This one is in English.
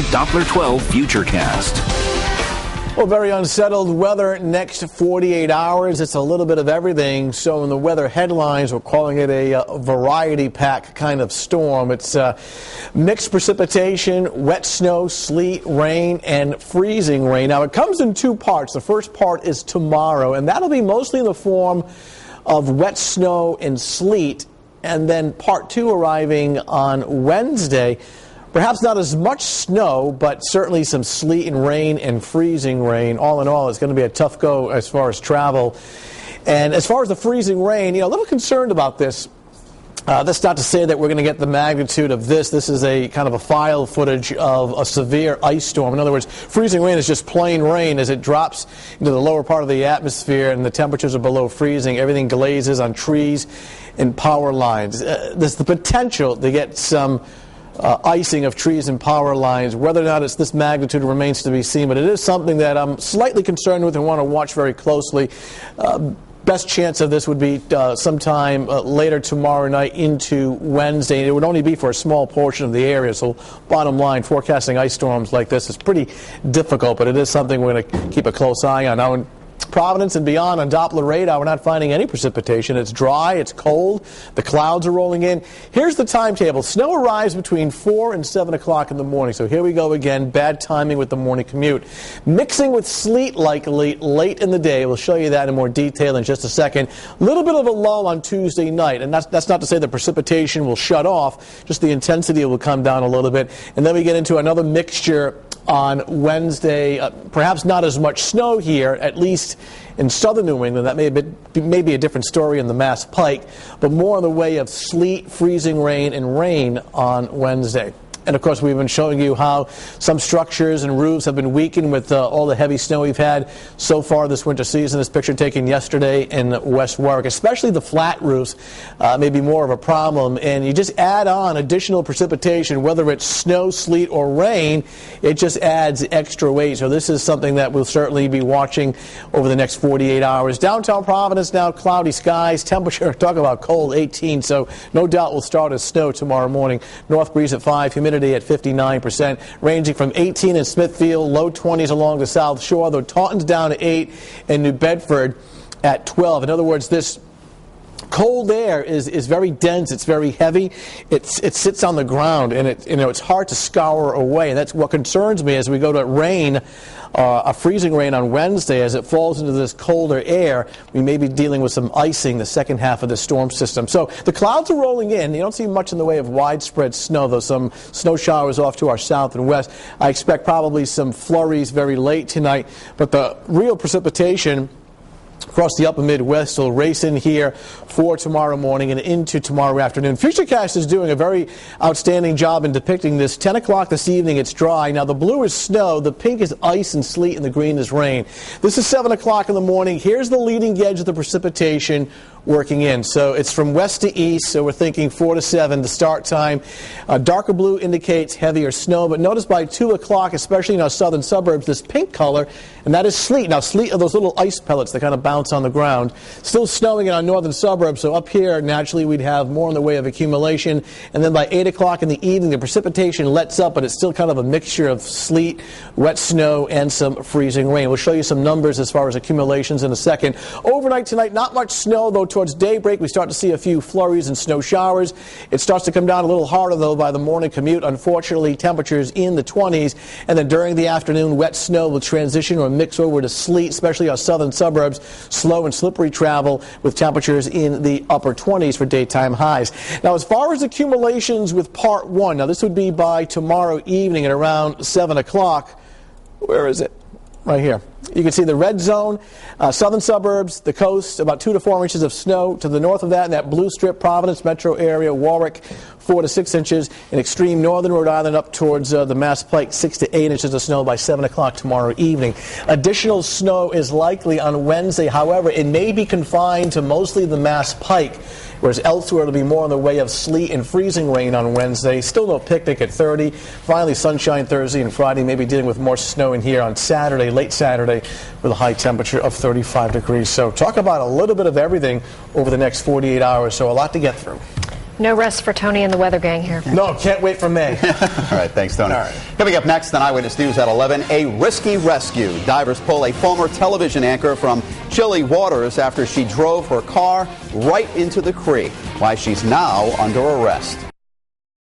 Point Doppler 12 Futurecast. Well, very unsettled weather next 48 hours. It's a little bit of everything. So in the weather headlines, we're calling it a variety pack kind of storm. It's mixed precipitation, wet snow, sleet, rain, and freezing rain. Now, it comes in two parts. The first part is tomorrow, and that'll be mostly in the form of wet snow and sleet. And then part two arriving on Wednesday. Perhaps not as much snow, but certainly some sleet and rain and freezing rain. All in all, it's going to be a tough go as far as travel. And as far as the freezing rain, a little concerned about this. That's not to say that we're going to get the magnitude of this. This is a kind of a file footage of a severe ice storm. In other words, freezing rain is just plain rain as it drops into the lower part of the atmosphere and the temperatures are below freezing. Everything glazes on trees and power lines. There's the potential to get some icing of trees and power lines. Whether or not it's this magnitude remains to be seen, but it is something that I'm slightly concerned with and want to watch very closely. Best chance of this would be sometime later tomorrow night into Wednesday. It would only be for a small portion of the area, so bottom line, forecasting ice storms like this is pretty difficult, but it is something we're going to keep a close eye on. Now, in Providence and beyond on Doppler radar, we're not finding any precipitation. It's dry, it's cold, the clouds are rolling in. Here's the timetable. Snow arrives between 4 and 7 o'clock in the morning. So here we go again, bad timing with the morning commute. Mixing with sleet likely late in the day. We'll show you that in more detail in just a second. A little bit of a lull on Tuesday night, and that's not to say the precipitation will shut off, just the intensity will come down a little bit. And then we get into another mixture on Wednesday. Perhaps not as much snow here, at least in southern New England. That may be a different story in the Mass Pike, but more in the way of sleet, freezing rain, and rain on Wednesday. And, of course, we've been showing you how some structures and roofs have been weakened with all the heavy snow we've had so far this winter season. This picture taken yesterday in West Warwick. Especially the flat roofs may be more of a problem. And you just add on additional precipitation, whether it's snow, sleet, or rain, it just adds extra weight. So this is something that we'll certainly be watching over the next 48 hours. Downtown Providence now, cloudy skies. Temperature, talk about cold, 18. So no doubt we'll start as snow tomorrow morning. North breeze at 5, humidity at 59%, ranging from 18 in Smithfield, low 20s along the South Shore, though Taunton's down to 8 and New Bedford at 12. In other words, this cold air is very dense. It's very heavy. It sits on the ground, and it's hard to scour away. And that's what concerns me as we go to rain, a freezing rain on Wednesday. As it falls into this colder air, we may be dealing with some icing the second half of the storm system. So the clouds are rolling in. You don't see much in the way of widespread snow, though some snow showers off to our south and west. I expect probably some flurries very late tonight, but the real precipitation across the upper Midwest will race in here for tomorrow morning and into tomorrow afternoon. Futurecast is doing a very outstanding job in depicting this. 10 o'clock this evening, it's dry. Now, the blue is snow, the pink is ice and sleet, and the green is rain. This is 7 o'clock in the morning. Here's the leading edge of the precipitation working in. So it's from west to east, so we're thinking 4 to 7, the start time. Darker blue indicates heavier snow, but notice by 2 o'clock, especially in our southern suburbs, this pink color, and that is sleet. Now, sleet are those little ice pellets that kind of bounce on the ground. Still snowing in our northern suburbs, so up here, naturally, we'd have more in the way of accumulation. And then by 8 o'clock in the evening, the precipitation lets up, but it's still kind of a mixture of sleet, wet snow, and some freezing rain. We'll show you some numbers as far as accumulations in a second. Overnight tonight, not much snow, though towards daybreak, we start to see a few flurries and snow showers. It starts to come down a little harder, though, by the morning commute. Unfortunately, temperatures in the 20s. And then during the afternoon, wet snow will transition or mix over to sleet, especially our southern suburbs. Slow and slippery travel with temperatures in the upper 20s for daytime highs. Now, as far as accumulations with part one, now this would be by tomorrow evening at around 7 o'clock. Where is it? Right here. You can see the red zone, southern suburbs, the coast, about 2 to 4 inches of snow. To the north of that, in that blue strip, Providence metro area, Warwick, 4 to 6 inches. In extreme northern Rhode Island, up towards the Mass Pike, 6 to 8 inches of snow by 7 o'clock tomorrow evening. Additional snow is likely on Wednesday. However, it may be confined to mostly the Mass Pike, whereas elsewhere it'll be more in the way of sleet and freezing rain on Wednesday. Still no picnic at 30. Finally, sunshine Thursday and Friday. Maybe dealing with more snow in here on Saturday, late Saturday, with a high temperature of 35 degrees. So talk about a little bit of everything over the next 48 hours. So a lot to get through. No rest for Tony and the weather gang here. No, can't wait for May. All right, thanks, Tony. All right. Coming up next on Eyewitness News at 11, a risky rescue. Divers pull a former television anchor from chilly waters after she drove her car right into the creek. Why she's now under arrest.